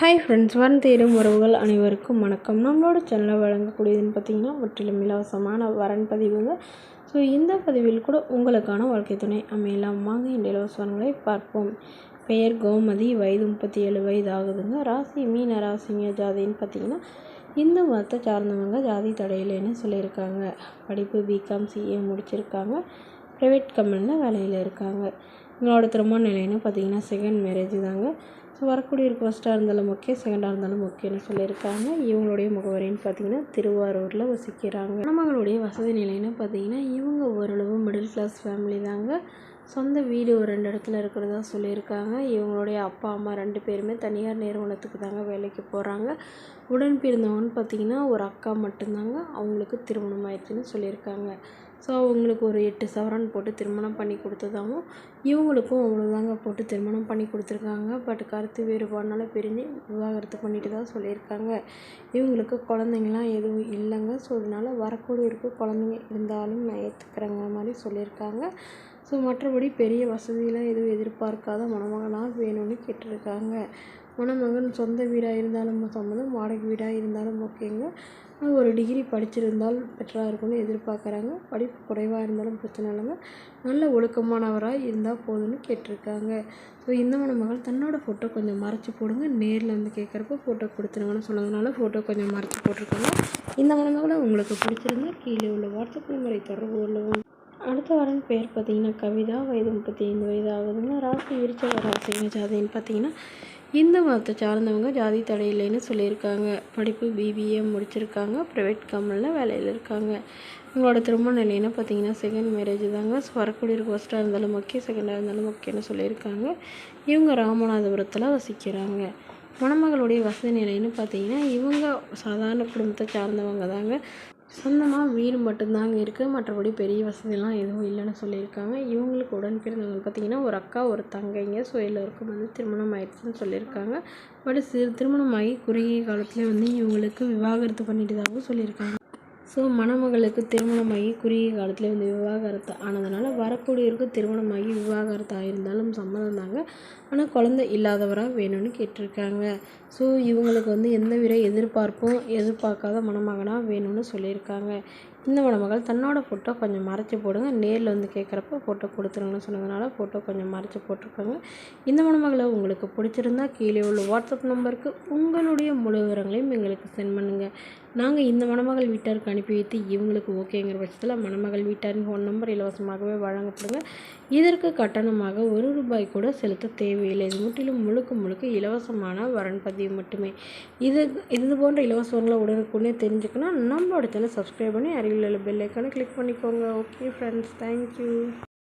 Hi friends, வரம் தேடும் உறவுகள் அனைவருக்கும் வணக்கம். நம்மளோட சேனலில் வழங்கக்கூடியதுன்னு பார்த்திங்கன்னா முற்றிலும் இலவசமான வரன் பதிவுங்க. ஸோ இந்த பதிவில் கூட உங்களுக்கான வாழ்க்கை துணை அமையலாம். வாங்க இந்த இலவச வரன்களை பார்ப்போம். பெயர் கோமதி, வயது 37 வயது ஆகுதுங்க. ராசி மீன ராசிங்க. ஜாதின்னு பார்த்திங்கன்னா இந்து மதத்தை சார்ந்தவங்க, ஜாதி தடையிலேன்னு சொல்லியிருக்காங்க. படிப்பு பிகாம் சிஏ முடிச்சிருக்காங்க. ப்ரைவேட் கம்பெனியில் வேலையில் இருக்காங்க. உங்களோட திருமண நிலைன்னு பார்த்திங்கன்னா செகண்ட் மேரேஜ் தாங்க. ஸோ வரக்கூடிய ஃபஸ்ட்டாக இருந்தாலும் ஓகே, செகண்டாக இருந்தாலும் ஓகேன்னு சொல்லியிருக்காங்க. இவங்களுடைய முகவரின்னு பார்த்திங்கன்னா திருவாரூரில் வசிக்கிறாங்க. நம்மளுடைய வசதி நிலைன்னு பார்த்திங்கன்னா இவங்க ஓரளவு மிடில் கிளாஸ் ஃபேமிலி தாங்க. சொந்த வீடு ஒரு 2 இடத்துல இருக்கிறதா சொல்லியிருக்காங்க. இவங்களுடைய அப்பா அம்மா 2 பேருமே தனியார் நிறுவனத்துக்கு தாங்க வேலைக்கு போகிறாங்க. உடன் பிறந்தவங்கன்னு பார்த்திங்கன்னா ஒரு அக்கா மட்டும்தாங்க. அவங்களுக்கு திருமணம் ஆயிடுச்சுன்னு சொல்லியிருக்காங்க. ஸோ அவங்களுக்கு ஒரு 8 சவரன் போட்டு திருமணம் பண்ணி கொடுத்ததாகவும், இவங்களுக்கும் அவ்வளோதாங்க போட்டு திருமணம் பண்ணி கொடுத்துருக்காங்க. பட் கருத்து வேறுபாடுனால பிரிஞ்சு விவாகரத்து பண்ணிட்டு தான் சொல்லியிருக்காங்க. இவங்களுக்கு குழந்தைங்களாம் எதுவும் இல்லைங்க. ஸோ அதனால் வரக்கூடிய குழந்தைங்க இருந்தாலும் நான் ஏற்றுக்கிறேங்க மாதிரி சொல்லியிருக்காங்க. ஸோ மற்றபடி பெரிய வசதியெலாம் எதுவும் எதிர்பார்க்காத மணமகனாக வேணும்னு கேட்டிருக்காங்க. மணமகன் சொந்த வீடாக இருந்தாலும் சம்மதம், வாடகை வீடாக இருந்தாலும் ஓகேங்க. ஒரு டிகிரி படிச்சிருந்தால் பெட்டராக இருக்கும்னு எதிர்பார்க்குறாங்க. படிப்பு குறைவாக இருந்தாலும் பிரச்சனை இல்லைங்க. நல்ல ஒழுக்கமானவராக இருந்தால் போதும்னு கேட்டிருக்காங்க. ஸோ இந்த மணமகள் தன்னோட ஃபோட்டோ கொஞ்சம் மறைச்சி போடுங்க, நேரில் வந்து கேட்குறப்ப ஃபோட்டோ கொடுத்துருங்கன்னு சொன்னதுனால ஃபோட்டோ கொஞ்சம் மறைச்சி போட்டிருக்காங்க. இந்த மணமகளை உங்களுக்கு பிடிச்சிருந்தா கீழே உள்ள வாட்ஸ்அப் நம்பரை தொடர்பு கொள்ளவும். அடுத்த வரன் பேர் பார்த்திங்கன்னா கவிதா, வயது 35 வயது ஆகுதுங்க. ராசி விருச்சிக ராசிங்க. ஜாதின்னு பார்த்திங்கன்னா இந்து மதத்தை சார்ந்தவங்க, ஜாதி தடையில்லைன்னு சொல்லியிருக்காங்க. படிப்பு பிபிஏ முடிச்சிருக்காங்க. ப்ரைவேட் கம்பெனியில் வேலையில் இருக்காங்க. உங்களோட திருமண நிலைன்னு பார்த்திங்கன்னா செகண்ட் மேரேஜ் தாங்க. ஸோ வரக்கூடிய ஃபஸ்ட்டாக இருந்தாலும் ஓகே, செகண்டாக இருந்தாலும் ஓகேன்னு சொல்லியிருக்காங்க. இவங்க ராமநாதபுரத்தில் வசிக்கிறாங்க. மணமகளுடைய வசதி நிலைன்னு பார்த்திங்கன்னா இவங்க சாதாரண குடும்பத்தை சார்ந்தவங்க தாங்க. சொந்தமாக வீடு மட்டும்தாங்க இருக்குது. மற்றபடி பெரிய வசதியெல்லாம் எதுவும் இல்லைன்னு சொல்லியிருக்காங்க. இவங்களுக்கு உடன் பிறந்தவங்க பார்த்திங்கன்னா ஒரு அக்கா ஒரு தங்கைங்க. ஸோ எல்லோருக்கும் வந்து திருமணம் ஆயிடுச்சுன்னு சொல்லியிருக்காங்க. பட் திருமணமாகி குறுகிய காலத்துலேயே வந்து இவங்களுக்கு விவாகரத்து பண்ணிட்டதாகவும் சொல்லியிருக்காங்க. ஸோ மணமகளுக்கு திருமணமாகி குறுகிய காலத்தில் வந்து விவாகரத்து ஆனதுனால வரக்கூடியவருக்கு திருமணமாகி விவாகரத்து ஆகியிருந்தாலும் சம்மதம் தாங்க. ஆனால் குழந்தை இல்லாதவராக வேணும்னு கேட்டிருக்காங்க. ஸோ இவங்களுக்கு வந்து எந்தவித எதிர்பார்ப்பும் எதிர்பார்க்காத மணமகனாக வேணும்னு சொல்லியிருக்காங்க. இந்த மணமகள் தன்னோட ஃபோட்டோ கொஞ்சம் மறைச்சி போடுங்க, நேரில் வந்து கேட்குறப்ப ஃபோட்டோ கொடுத்துருங்கன்னு சொன்னதுனால ஃபோட்டோ கொஞ்சம் மறைச்சி போட்டிருக்காங்க. இந்த மணமகளை உங்களுக்கு பிடிச்சிருந்தா கீழே உள்ள வாட்ஸ்அப் நம்பருக்கு உங்களுடைய முழு விவரங்களையும் எங்களுக்கு சென்ட் பண்ணுங்கள். நாங்கள் இந்த மணமகள் வீட்டாருக்கு அனுப்பி வைத்து இவங்களுக்கு ஓகேங்கிற பட்சத்தில் மணமகள் வீட்டாரின் ஃபோன் நம்பர் இலவசமாகவே வழங்கப்படுங்க. இதற்கு கட்டணமாக ₹1 கூட செலுத்த தேவையில்லை. இது முற்றிலும் முழுக்க இலவசமான வரன் பதிவு மட்டுமே. இது போன்ற இலவசங்களை உடனுக்குடனே தெரிஞ்சுக்கணும். நம்மளோட சேனல் சப்ஸ்கிரைப் பண்ணி அருகில் உள்ள பெல் ஐக்கானை கிளிக் பண்ணிக்கோங்க. Okay friends, thank you.